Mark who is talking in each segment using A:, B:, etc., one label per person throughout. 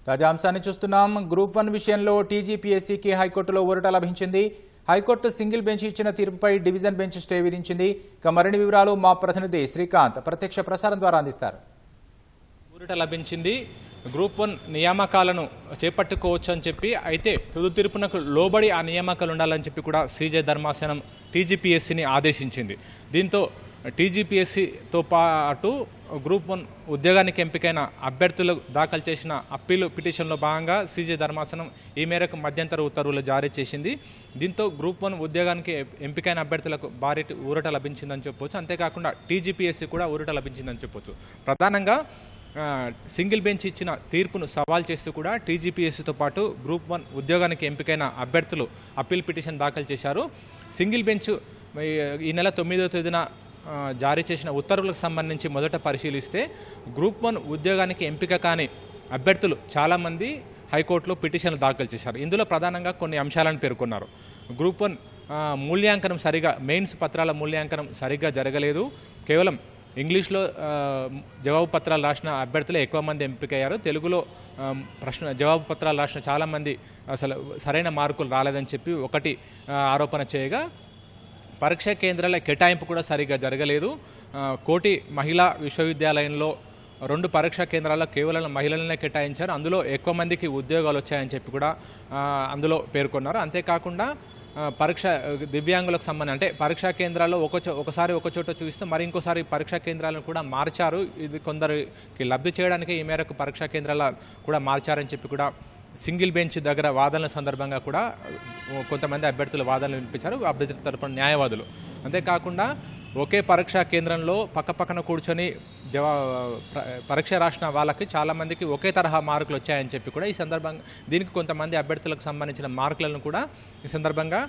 A: తాజా అంశాన్ని చూస్తున్నాం. గ్రూప్ 1 విషయంలో టీజీపీఎస్సీకి హైకోర్టులో ఊరట లభించింది. హైకోర్టు సింగిల్ బెంచ్ ఇచ్చిన తీర్పుపై డివిజన్ బెంచ్ స్టే విధించింది. ఇక మరిన్ని వివరాలు మా ప్రతినిధి శ్రీకాంత్ ప్రత్యక్ష ప్రసారం ద్వారా అందిస్తారు.
B: ఊరట లభించింది. గ్రూప్ 1 నియామకాలను చేపట్టుకోవచ్చు అని చెప్పి, అయితే తుది తీర్పునకు లోబడి ఆ నియామకాలు ఉండాలని చెప్పి కూడా సీజే ధర్మాసనం టీజీపీఎస్సీని ఆదేశించింది. దీంతో టీజీపీఎస్సీతో పాటు గ్రూప్ 1 ఉద్యోగానికి ఎంపికైన అభ్యర్థులు దాఖలు చేసిన అప్పీలు పిటిషన్లో భాగంగా సీజే ధర్మాసనం ఈ మేరకు మధ్యంతర ఉత్తర్వులు జారీ చేసింది. దీంతో గ్రూప్ 1 ఉద్యోగానికి ఎంపికైన అభ్యర్థులకు భారీ ఊరట లభించిందని చెప్పొచ్చు. అంతేకాకుండా టీజీపీఎస్సీ కూడా ఊరట లభించిందని చెప్పొచ్చు. ప్రధానంగా సింగిల్ బెంచ్ ఇచ్చిన తీర్పును సవాల్ చేస్తూ కూడా టీజీపీఎస్సీతో పాటు గ్రూప్ 1 ఉద్యోగానికి ఎంపికైన అభ్యర్థులు అప్పీల్ పిటిషన్ దాఖలు చేశారు. సింగిల్ బెంచ్ ఈ నెల 9వ తేదీన జారీ చేసిన ఉత్తర్వులకు సంబంధించి మొదట పరిశీలిస్తే గ్రూప్ 1 ఉద్యోగానికి ఎంపిక కాని అభ్యర్థులు చాలామంది హైకోర్టులో పిటిషన్లు దాఖలు చేశారు. ఇందులో ప్రధానంగా కొన్ని అంశాలను పేర్కొన్నారు. గ్రూప్ 1 మూల్యాంకనం మెయిన్స్ పత్రాల మూల్యాంకనం సరిగ్గా జరగలేదు. కేవలం ఇంగ్లీష్లో జవాబు పత్రాలు రాసిన అభ్యర్థులే ఎక్కువ మంది ఎంపికయ్యారు. తెలుగులో జవాబు పత్రాలు రాసిన చాలామంది అసలు సరైన మార్కులు రాలేదని చెప్పి ఒకటి ఆరోపణ చేయగా, పరీక్షా కేంద్రాల కేటాయింపు కూడా సరిగ్గా జరగలేదు. కోటి మహిళా విశ్వవిద్యాలయంలో 2 పరీక్షా కేంద్రాల్లో కేవలం మహిళలనే కేటాయించారు. అందులో ఎక్కువ మందికి ఉద్యోగాలు వచ్చాయని చెప్పి కూడా అందులో పేర్కొన్నారు. అంతేకాకుండా దివ్యాంగులకు సంబంధించి అంటే పరీక్షా కేంద్రాల్లో ఒకసారి ఒక చోట చూపిస్తే మరి ఇంకోసారి పరీక్షా కేంద్రాలను కూడా మార్చారు. ఇది కొందరికి లబ్ధి చేయడానికి ఈ మేరకు పరీక్షా కేంద్రాల కూడా మార్చారని చెప్పి కూడా సింగిల్ బెంచ్ దగ్గర వాదనల సందర్భంగా కూడా కొంతమంది అభ్యర్థులు వాదనలు వినిపించారు, అభ్యర్థుల తరపున న్యాయవాదులు. అంతేకాకుండా ఒకే పరీక్షా కేంద్రంలో పక్కపక్కన కూర్చొని పరీక్ష రాసిన వాళ్ళకి చాలామందికి ఒకే తరహా మార్కులు వచ్చాయని చెప్పి కూడా ఈ సందర్భంగా దీనికి కొంతమంది అభ్యర్థులకు సంబంధించిన మార్కులను కూడా ఈ సందర్భంగా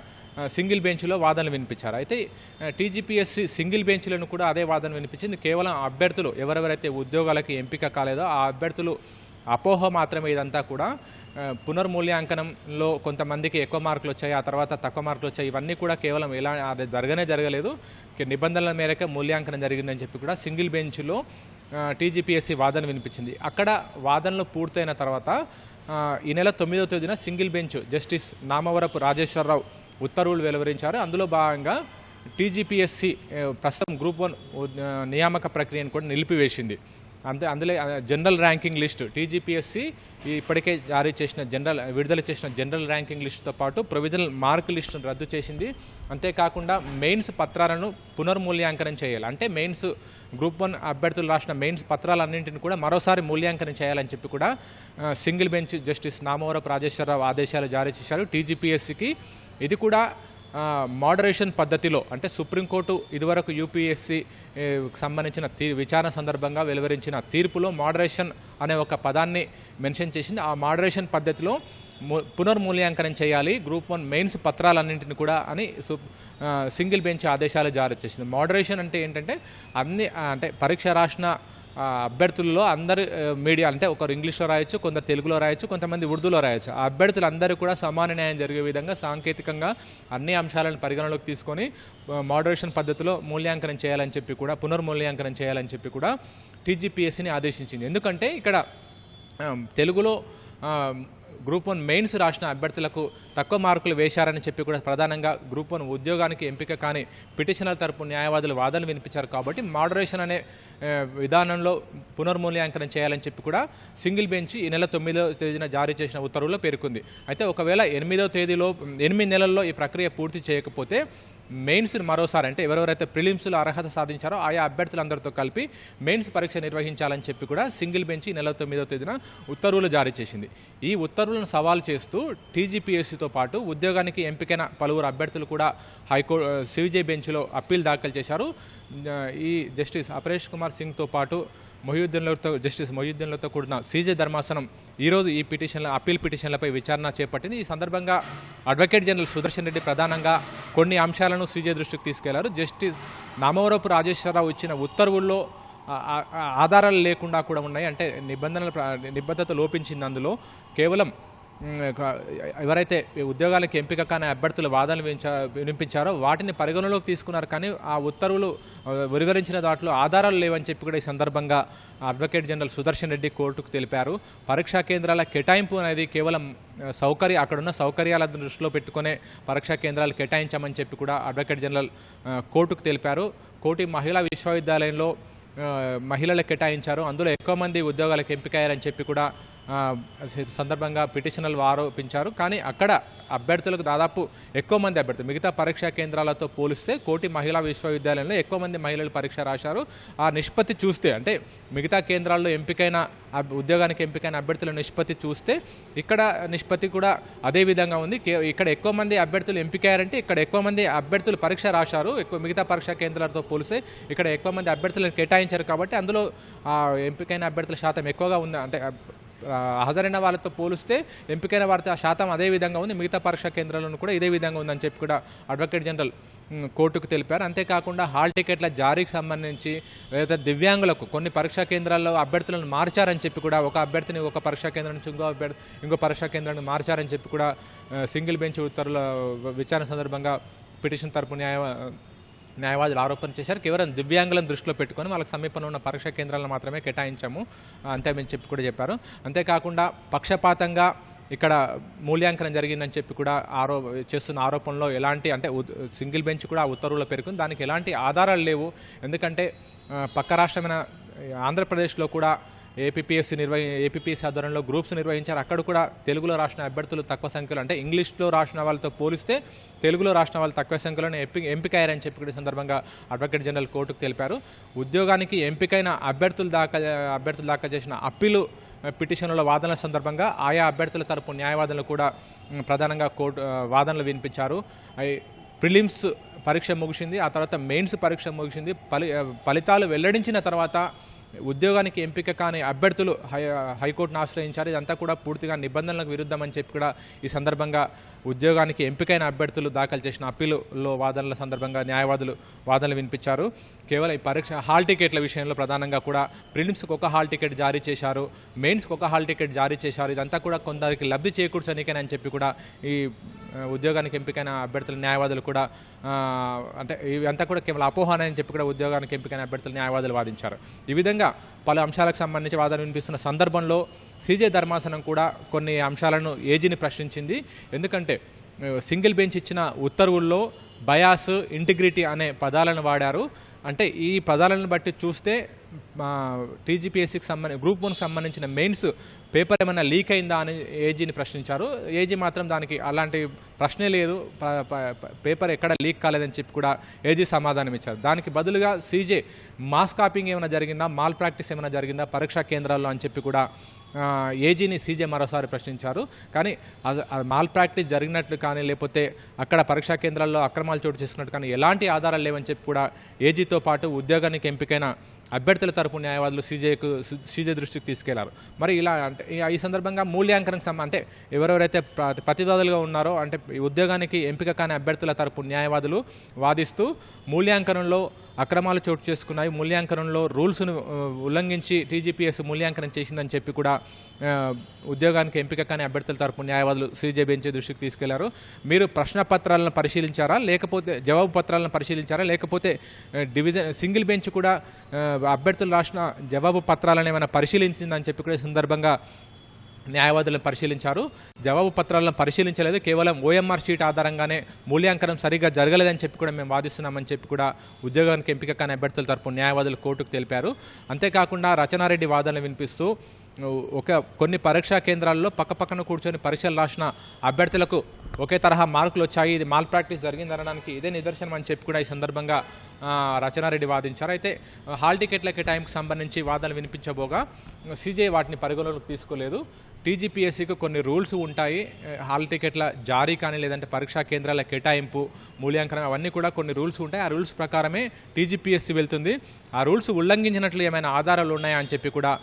B: సింగిల్ బెంచ్లో వాదనలు వినిపించారు. అయితే టీజీపీఎస్సీ సింగిల్ బెంచ్లను కూడా అదే వాదన వినిపించింది. కేవలం అభ్యర్థులు ఎవరెవరైతే ఉద్యోగాలకి ఎంపిక కాలేదో ఆ అభ్యర్థులు అపోహ మాత్రమే ఇదంతా కూడా. పునర్మూల్యాంకనంలో కొంతమందికి ఎక్కువ మార్కులు వచ్చాయి, ఆ తర్వాత తక్కువ మార్కులు వచ్చాయి. ఇవన్నీ కూడా కేవలం అది జరగలేదు. నిబంధనల మేరకు మూల్యాంకనం జరిగిందని చెప్పి కూడా సింగిల్ బెంచ్లో టీజీపీఎస్సీ వాదన వినిపించింది. అక్కడ వాదనలు పూర్తయిన తర్వాత ఈ నెల 9వ తేదీన single bench justice Namavarapu Rajeswara Rao ఉత్తర్వులు వెలువరించారు. అందులో భాగంగా టీజీపీఎస్సీ ప్రస్తుతం గ్రూప్ 1 నియామక ప్రక్రియను కూడా నిలిపివేసింది. అందులో జనరల్ ర్యాంకింగ్ లిస్ట్ టీజీపీఎస్సీ ఇప్పటికే విడుదల చేసిన జనరల్ ర్యాంకింగ్ లిస్టుతో పాటు ప్రొవిజనల్ మార్క్ లిస్టును రద్దు చేసింది. అంతేకాకుండా మెయిన్స్ పత్రాలను పునర్మూల్యాంకనం చేయాలి. అంటే మెయిన్స్ గ్రూప్ 1 అభ్యర్థులు రాసిన మెయిన్స్ పత్రాలన్నింటినీ కూడా మరోసారి మూల్యాంకనం చేయాలని చెప్పి కూడా single bench justice Namavarapu Rajeswara Rao ఆదేశాలు జారీ చేశారు టీజీపీఎస్సీకి. ఇది కూడా మోడరేషన్ పద్ధతిలో, అంటే సుప్రీంకోర్టు ఇదివరకు యూపీఎస్సీ సంబంధించిన విచారణ సందర్భంగా వెలువరించిన తీర్పులో మోడరేషన్ అనే ఒక పదాన్ని మెన్షన్ చేసింది. ఆ మోడరేషన్ పద్ధతిలో పునర్మూల్యాంకనం చేయాలి గ్రూప్ 1 మెయిన్స్ పత్రాలన్నింటిని కూడా అని సింగిల్ బెంచ్ ఆదేశాలు జారీ చేసింది. మోడరేషన్ అంటే ఏంటంటే అంటే పరీక్ష రాసిన అభ్యర్థుల్లో అందరు మీడియా అంటే ఒకరు ఇంగ్లీష్లో రాయొచ్చు, కొందరు తెలుగులో రాయొచ్చు, కొంతమంది ఉర్దూలో రాయొచ్చు. ఆ అభ్యర్థులందరూ కూడా సమాన న్యాయం జరిగే విధంగా సాంకేతికంగా అన్ని అంశాలను పరిగణలోకి తీసుకొని మోడరేషన్ పద్ధతిలో మూల్యాంకనం చేయాలని చెప్పి కూడా పునర్మూల్యాంకనం చేయాలని చెప్పి కూడా టీజీపీఎస్సీని ఆదేశించింది. ఎందుకంటే ఇక్కడ తెలుగులో గ్రూప్ 1 మెయిన్స్ రాసిన అభ్యర్థులకు తక్కువ మార్కులు వేశారని చెప్పి కూడా ప్రధానంగా గ్రూప్ 1 ఉద్యోగానికి ఎంపిక కాని పిటిషనర్ తరపు న్యాయవాదులు వాదనలు వినిపించారు. కాబట్టి మోడరేషన్ అనే విధానంలో పునర్మూల్యాంకనం చేయాలని చెప్పి కూడా సింగిల్ బెంచ్ ఈ నెల 9వ తేదీన జారీ చేసిన ఉత్తర్వుల్లో పేర్కొంది. అయితే ఒకవేళ 8వ తేదీలో 8 నెలల్లో ఈ ప్రక్రియ పూర్తి చేయకపోతే మెయిన్స్ మరోసారి అంటే ఎవరెవరైతే ప్రిలిమ్స్లో అర్హత సాధించారో ఆయా అభ్యర్థులందరితో కలిపి మెయిన్స్ పరీక్ష నిర్వహించాలని చెప్పి కూడా సింగిల్ బెంచ్ నెల 9వ తేదీన ఉత్తర్వులు జారీ చేసింది. ఈ ఉత్తర్వులను సవాల్ చేస్తూ టీజీపీఎస్సీతో పాటు ఉద్యోగానికి ఎంపికైన పలువురు అభ్యర్థులు కూడా హైకోర్టు సివిజే బెంచ్లో అప్పీల్ దాఖలు చేశారు. ఈ జస్టిస్ అపరేష్ కుమార్ సింగ్తో పాటు జస్టిస్ మొహియుద్దీన్లతో కూడిన సీజే ధర్మాసనం ఈరోజు ఈ అప్పీల్ పిటిషన్లపై విచారణ చేపట్టింది. ఈ సందర్భంగా అడ్వకేట్ జనరల్ సుదర్శన్ రెడ్డి ప్రధానంగా కొన్ని అంశాలను సీజే దృష్టికి తీసుకెళ్లారు. జస్టిస్ నామవరపు రాజేశ్వరరావు ఇచ్చిన ఉత్తర్వుల్లో ఆధారాలు లేకుండా కూడా ఉన్నాయి, అంటే నిబంధత లోపించింది. అందులో కేవలం ఎవరైతే ఉద్యోగాలకు ఎంపిక కాని అభ్యర్థులు వాదనలు వినిపించారో వాటిని పరిగణలోకి తీసుకున్నారు. కానీ ఆ ఉత్తర్వులు వెలువరించిన దాంట్లో ఆధారాలు లేవని చెప్పి కూడా ఈ సందర్భంగా అడ్వకేట్ జనరల్ సుదర్శన్ రెడ్డి కోర్టుకు తెలిపారు. పరీక్షా కేంద్రాల కేటాయింపు అనేది కేవలం అక్కడున్న సౌకర్యాల దృష్టిలో పెట్టుకునే పరీక్షా కేంద్రాలు కేటాయించామని చెప్పి కూడా అడ్వకేట్ జనరల్ కోర్టుకు తెలిపారు. కోటి మహిళా విశ్వవిద్యాలయంలో మహిళలకు కేటాయించారు. అందులో ఎక్కువ మంది ఉద్యోగాలకు ఎంపికయ్యారని చెప్పి కూడా సందర్భంగా పిటిషనర్లు ఆరోపించారు. కానీ అక్కడ అభ్యర్థులకు దాదాపు ఎక్కువ మంది అభ్యర్థులు మిగతా పరీక్షా కేంద్రాలతో పోలిస్తే కోటి మహిళా విశ్వవిద్యాలయంలో ఎక్కువ మంది మహిళలు పరీక్ష రాశారు. ఆ నిష్పత్తి చూస్తే అంటే మిగతా కేంద్రాల్లో ఎంపికైన ఉద్యోగానికి ఎంపికైన అభ్యర్థుల నిష్పత్తి చూస్తే ఇక్కడ నిష్పత్తి కూడా అదే విధంగా ఉంది. ఇక్కడ ఎక్కువ మంది అభ్యర్థులు ఎంపికయ్యారంటే ఇక్కడ ఎక్కువ మంది అభ్యర్థులు పరీక్ష రాశారు. మిగతా పరీక్షా కేంద్రాలతో పోలిస్తే ఇక్కడ ఎక్కువ మంది అభ్యర్థులను కేటాయించారు. కాబట్టి అందులో ఎంపికైన అభ్యర్థుల శాతం ఎక్కువగా ఉంది. అంటే హాజరైన వాళ్ళతో పోలిస్తే ఎంపికైన వారితో ఆ శాతం అదే విధంగా ఉంది. మిగతా పరీక్షా కేంద్రాలను కూడా ఇదే విధంగా ఉందని చెప్పి కూడా అడ్వకేట్ జనరల్ కోర్టుకు తెలిపారు. అంతేకాకుండా హాల్ టికెట్ల జారీకి సంబంధించి లేదా దివ్యాంగులకు కొన్ని పరీక్షా కేంద్రాల్లో అభ్యర్థులను మార్చారని చెప్పి కూడా ఒక అభ్యర్థిని ఒక పరీక్షా కేంద్రం నుంచి ఇంకో పరీక్షా కేంద్రాన్ని మార్చారని చెప్పి కూడా సింగిల్ బెంచ్ ఉత్తర్వుల విచారణ సందర్భంగా పిటిషన్ తరపు న్యాయవాదులు ఆరోపణ చేశారు. కేవలం దివ్యాంగులను దృష్టిలో పెట్టుకొని వాళ్ళకి సమీపంలో ఉన్న పరీక్షా కేంద్రాలను మాత్రమే కేటాయించాము అంతేమని చెప్పి కూడా చెప్పారు. అంతేకాకుండా పక్షపాతంగా ఇక్కడ మూల్యాంకనం జరిగిందని చెప్పి కూడా చేస్తున్న ఆరోపణలో ఎలాంటి అంటే సింగిల్ బెంచ్ కూడా ఉత్తర్వులు పేర్కొంది. దానికి ఎలాంటి ఆధారాలు లేవు. ఎందుకంటే పక్క రాష్ట్రమైన ఆంధ్రప్రదేశ్లో కూడా ఏపీపీఎస్సీ ఆధ్వర్యంలో గ్రూప్స్ నిర్వహించారు. అక్కడ కూడా తెలుగులో రాసిన అభ్యర్థులు తక్కువ సంఖ్యలో అంటే ఇంగ్లీష్లో రాసిన వాళ్ళతో పోలిస్తే తెలుగులో రాసిన వాళ్ళు తక్కువ సంఖ్యలోనే ఎంపికయ్యారని చెప్పి సందర్భంగా అడ్వకేట్ జనరల్ కోర్టుకు తెలిపారు. ఉద్యోగానికి ఎంపికైన అభ్యర్థులు దాఖలు చేసిన అప్పీలు పిటిషన్ల వాదనల సందర్భంగా ఆయా అభ్యర్థుల తరపు న్యాయవాదులు కూడా ప్రధానంగా వాదనలు వినిపించారు. ప్రిలిమ్స్ పరీక్ష ముగిసింది, ఆ తర్వాత మెయిన్స్ పరీక్ష ముగిసింది. ఫలితాలు వెల్లడించిన తర్వాత ఉద్యోగానికి ఎంపిక కాని అభ్యర్థులు హైకోర్టును ఆశ్రయించారు. ఇదంతా కూడా పూర్తిగా నిబంధనలకు విరుద్ధమని చెప్పి కూడా ఈ సందర్భంగా ఉద్యోగానికి ఎంపికైన అభ్యర్థులు దాఖలు చేసిన అప్పీలులో వాదనల సందర్భంగా న్యాయవాదులు వాదనలు వినిపించారు. కేవలం ఈ పరీక్ష హాల్ టికెట్ల విషయంలో ప్రధానంగా కూడా ప్రిలిమ్స్కి ఒక హాల్ టికెట్ జారీ చేశారు, మెయిన్స్కి ఒక హాల్ టికెట్ జారీ చేశారు. ఇదంతా కూడా కొందరికి లబ్ధి చేకూర్చనికని చెప్పి కూడా ఈ ఉద్యోగానికి ఎంపికైన అభ్యర్థుల న్యాయవాదులు కూడా అంటే ఇదంతా కూడా కేవలం అపోహనని చెప్పి కూడా ఉద్యోగానికి ఎంపికైన అభ్యర్థుల న్యాయవాదులు వాదించారు. ఈ విధంగా పలు అంశాలకు సంబంధించి వాదన వినిపిస్తున్న సందర్భంలో సీజే ధర్మాసనం కూడా కొన్ని అంశాలను ఏజీని ప్రశ్నించింది. ఎందుకంటే సింగిల్ బెంచ్ ఇచ్చిన ఉత్తర్వుల్లో బయాస్, ఇంటిగ్రిటీ అనే పదాలను వాడారు. అంటే ఈ పదాలను బట్టి చూస్తే టీజీపీఎస్సీకి గ్రూప్ 1కి సంబంధించిన మెయిన్స్ పేపర్ ఏమైనా లీక్ అయిందా అని ఏజీని ప్రశ్నించారు. ఏజీ మాత్రం దానికి అలాంటి ప్రశ్నే లేదు, పేపర్ ఎక్కడ లీక్ కాలేదని చెప్పి కూడా ఏజీ సమాధానం ఇచ్చారు. దానికి బదులుగా సీజే మాస్ కాపింగ్ ఏమైనా జరిగిందా, మాల్ ప్రాక్టీస్ ఏమైనా జరిగిందా పరీక్షా కేంద్రాల్లో అని చెప్పి కూడా ఏజీని సీజే మరోసారి ప్రశ్నించారు. కానీ మాల్ ప్రాక్టీస్ జరిగినట్లు కానీ లేకపోతే అక్కడ పరీక్షా కేంద్రాల్లో అక్రమాలు చోటు చేసుకున్నట్టు కానీ ఎలాంటి ఆధారాలు లేవని చెప్పి కూడా ఏజీతో పాటు ఉద్యోగానికి ఎంపికైన అభ్యర్థుల తరపు న్యాయవాదులు సీజే దృష్టికి తీసుకెళ్లారు. మరి ఇలా అంటే ఈ సందర్భంగా మూల్యాంకనం అంటే ఎవరెవరైతే ప్రతివాదులుగా ఉన్నారో అంటే ఉద్యోగానికి ఎంపిక కాని అభ్యర్థుల తరపు న్యాయవాదులు వాదిస్తూ మూల్యాంకనంలో అక్రమాలు చోటు చేసుకున్నాయి, మూల్యాంకనంలో రూల్స్ను ఉల్లంఘించి టీజీపీఎస్ మూల్యాంకనం చేసిందని చెప్పి కూడా ఉద్యోగానికి ఎంపిక కాని అభ్యర్థుల తరపు న్యాయవాదులు సీజే బెంచ్ దృష్టికి తీసుకెళ్లారు. మీరు ప్రశ్న పత్రాలను పరిశీలించారా, లేకపోతే జవాబు పత్రాలను పరిశీలించారా, లేకపోతే సింగిల్ బెంచ్ కూడా అభ్యర్థులు రాసిన జవాబు పత్రాలను ఏమైనా పరిశీలించిందని చెప్పి కూడా సందర్భంగా న్యాయవాదులను పరిశీలించారు. జవాబు పత్రాలను పరిశీలించలేదు, కేవలం ఓఎంఆర్ షీట్ ఆధారంగానే మూల్యాంకనం సరిగ్గా జరగలేదని చెప్పి కూడా మేము వాదిస్తున్నామని చెప్పి కూడా ఉద్యోగానికి ఎంపిక కాని అభ్యర్థుల తరపు న్యాయవాదులు కోర్టుకు తెలిపారు. అంతేకాకుండా రచనారెడ్డి వాదనలు వినిపిస్తూ కొన్ని పరీక్షా కేంద్రాల్లో పక్కపక్కన కూర్చొని పరీక్షలు రాసిన అభ్యర్థులకు ఒకే తరహా మార్కులు వచ్చాయి, ఇది మాల్ ప్రాక్టీస్ జరిగిందనడానికి ఇదే నిదర్శనం అని చెప్పి కూడా ఈ సందర్భంగా రచనారెడ్డి వాదించారు. అయితే హాల్ టికెట్లకి టైంకి సంబంధించి వాదనలు వినిపించబోగా సీజే వాటిని పరిగణలోకి తీసుకోలేదు. టీజీపీఎస్సీకి కొన్ని రూల్స్ ఉంటాయి, హాల్ టికెట్ల జారీ కానీ లేదంటే పరీక్షా కేంద్రాల కేటాయింపు, మూల్యాంకనం అవన్నీ కూడా కొన్ని రూల్స్ ఉంటాయి. ఆ రూల్స్ ప్రకారమే టీజీపీఎస్సీ వెళ్తుంది. ఆ రూల్స్ ఉల్లంఘించినట్లు ఏమైనా ఆధారాలు ఉన్నాయా అని చెప్పి కూడా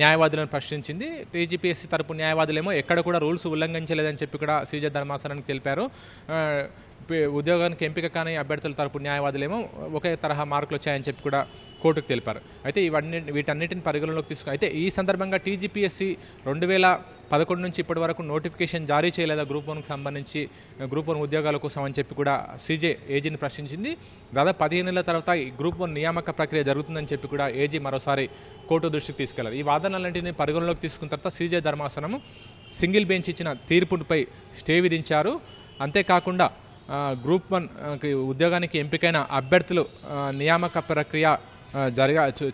B: న్యాయవాదులను ప్రశ్నించింది. టీజీపీఎస్సీ తరపు న్యాయవాదులేమో ఎక్కడ కూడా రూల్స్ ఉల్లంఘించలేదని చెప్పి కూడా సీజే ధర్మాసనానికి తెలిపారు. ఉద్యోగానికి ఎంపిక కాని అభ్యర్థుల తరపు న్యాయవాదులేమో ఒకే తరహా మార్కులు వచ్చాయని చెప్పి కూడా కోర్టుకు తెలిపారు. అయితే వీటన్నిటిని పరిగణలోకి తీసుకుని అయితే ఈ సందర్భంగా టీజీపీఎస్సీ 2011 నుంచి ఇప్పటి వరకు నోటిఫికేషన్ జారీ చేయలేదా గ్రూప్ 1కు సంబంధించి గ్రూప్ 1 ఉద్యోగాల కోసం అని చెప్పి కూడా సీజే ఏజీని ప్రశ్నించింది. దాదాపు 15 నెలల తర్వాత ఈ గ్రూప్ 1 నియామక ప్రక్రియ జరుగుతుందని చెప్పి కూడా ఏజీ మరోసారి కోర్టు దృష్టికి తీసుకెళ్లారు. ఈ వాదనలన్నింటినీ పరిగణలోకి తీసుకున్న తర్వాత సీజే ధర్మాసనం సింగిల్ బెంచ్ ఇచ్చిన తీర్పుపై స్టే విధించారు. అంతేకాకుండా గ్రూప్ 1 ఉద్యోగానికి ఎంపికైన అభ్యర్థులు నియామక ప్రక్రియ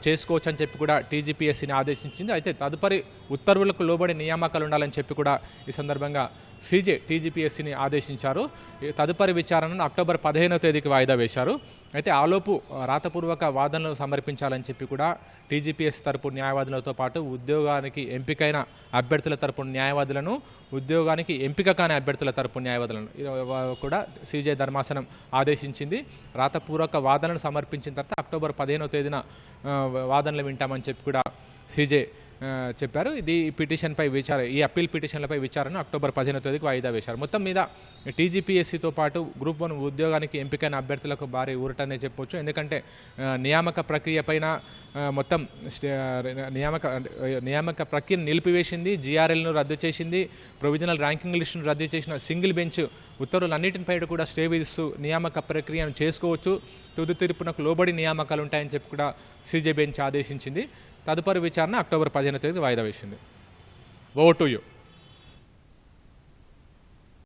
B: చేసుకోవచ్చు అని చెప్పి కూడా టీజీపీఎస్సీని ఆదేశించింది. అయితే తదుపరి ఉత్తర్వులకు లోబడి నియామకాలు ఉండాలని చెప్పి కూడా ఈ సందర్భంగా సీజే టీజీపీఎస్సీని ఆదేశించారు. తదుపరి విచారణను అక్టోబర్ 15వ తేదీకి వాయిదా వేశారు. అయితే ఆలోపు రాతపూర్వక వాదనలు సమర్పించాలని చెప్పి కూడా టీజీపీఎస్సీ తరపు న్యాయవాదులతో పాటు ఉద్యోగానికి ఎంపికైన అభ్యర్థుల తరపు న్యాయవాదులను, ఉద్యోగానికి ఎంపిక కాని అభ్యర్థుల తరపు న్యాయవాదులను కూడా సీజే ధర్మాసనం ఆదేశించింది. రాతపూర్వక వాదనలు సమర్పించిన తర్వాత అక్టోబర్ 15వ తేదీన వాదనలు వింటామని చెప్పి కూడా సీజే చెప్పారు. ఈ పిటిషన్పై ఈ అప్పీల్ పిటిషన్లపై విచారణ అక్టోబర్ 15వ తేదీకి వాయిదా వేశారు. మొత్తం మీద టీజీపీఎస్సీతో పాటు గ్రూప్ 1 ఉద్యోగానికి ఎంపికైన అభ్యర్థులకు భారీ ఊరటనే చెప్పొచ్చు. ఎందుకంటే నియామక ప్రక్రియ పైన మొత్తం నియామక ప్రక్రియను నిలిపివేసింది, జీఆర్ఎల్ను రద్దు చేసింది, ప్రొవిజనల్ ర్యాంకింగ్ లిస్టును రద్దు చేసిన సింగిల్ బెంచ్ ఉత్తర్వులన్నింటిపై కూడా స్టే విధిస్తూ నియామక ప్రక్రియను చేసుకోవచ్చు, తుది తీర్పునకు లోబడి నియామకాలు ఉంటాయని చెప్పి కూడా సీజే బెంచ్ ఆదేశించింది. తదుపరి విచారణ అక్టోబర్ 15వ తేదీ వాయిదా వేసింది. Over to you.